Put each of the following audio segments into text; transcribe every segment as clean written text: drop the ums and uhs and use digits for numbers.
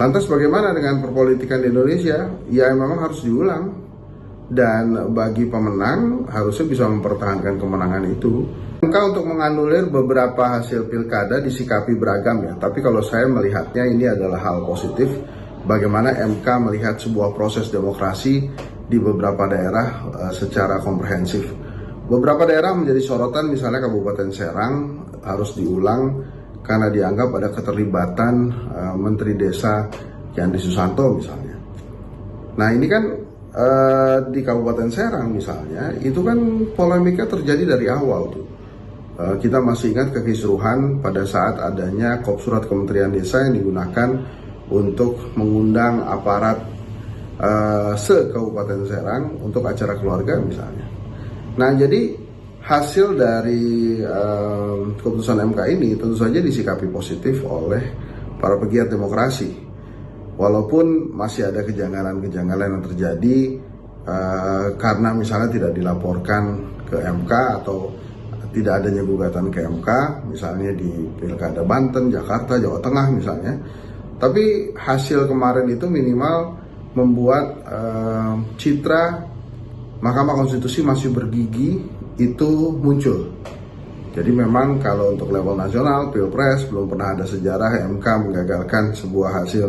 Lantas bagaimana dengan perpolitikan di Indonesia? Ya memang harus diulang. Dan bagi pemenang harusnya bisa mempertahankan kemenangan itu. MK untuk menganulir beberapa hasil pilkada disikapi beragam ya. Tapi kalau saya melihatnya ini adalah hal positif. Bagaimana MK melihat sebuah proses demokrasi di beberapa daerah secara komprehensif. Beberapa daerah menjadi sorotan, misalnya Kabupaten Serang harus diulang karena dianggap ada keterlibatan Menteri Desa Yandi Susanto misalnya. Nah ini kan di Kabupaten Serang misalnya, itu kan polemiknya terjadi dari awal tuh. Kita masih ingat kekisruhan pada saat adanya surat Kementerian Desa yang digunakan untuk mengundang aparat se-Kabupaten Serang untuk acara keluarga misalnya. Nah jadi hasil dari keputusan MK ini tentu saja disikapi positif oleh para pegiat demokrasi. Walaupun masih ada kejanggalan-kejanggalan yang terjadi karena misalnya tidak dilaporkan ke MK atau tidak adanya gugatan ke MK, misalnya di Pilkada Banten, Jakarta, Jawa Tengah misalnya. Tapi hasil kemarin itu minimal membuat citra Mahkamah Konstitusi masih bergigi itu muncul. Jadi memang kalau untuk level nasional, Pilpres belum pernah ada sejarah MK menggagalkan sebuah hasil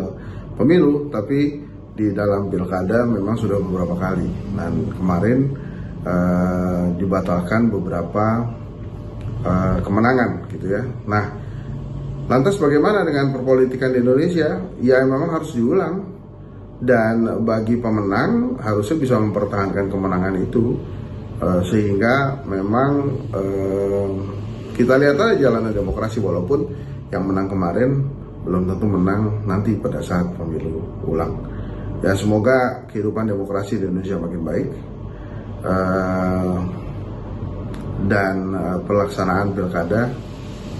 pemilu, tapi di dalam pilkada memang sudah beberapa kali. Dan kemarin dibatalkan beberapa kemenangan gitu ya. Nah, lantas bagaimana dengan perpolitikan di Indonesia? Ya memang harus diulang. Dan bagi pemenang harusnya bisa mempertahankan kemenangan itu sehingga memang kita lihat aja jalannya demokrasi, walaupun yang menang kemarin belum tentu menang nanti pada saat pemilu ulang. Ya semoga kehidupan demokrasi di Indonesia makin baik dan pelaksanaan pilkada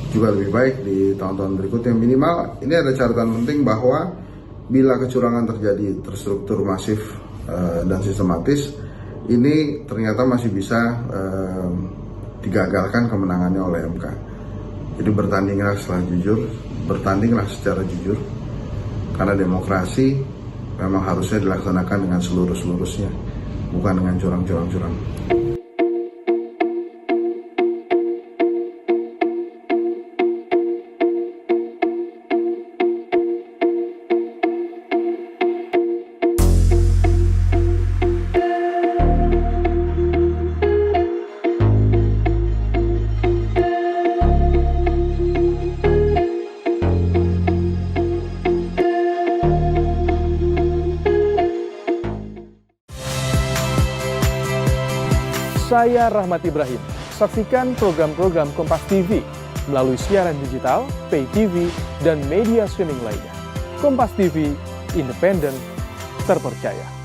juga lebih baik di tahun-tahun berikutnya. Minimal ini ada catatan penting bahwa bila kecurangan terjadi terstruktur, masif, dan sistematis, ini ternyata masih bisa digagalkan kemenangannya oleh MK. Jadi bertandinglah secara jujur, bertandinglah secara jujur, karena demokrasi memang harusnya dilaksanakan dengan seluruh-seluruhnya, bukan dengan curang-curang. Saya Rahmat Ibrahim. Saksikan program-program Kompas TV melalui siaran digital, pay TV, dan media streaming lainnya. Kompas TV, independen, terpercaya.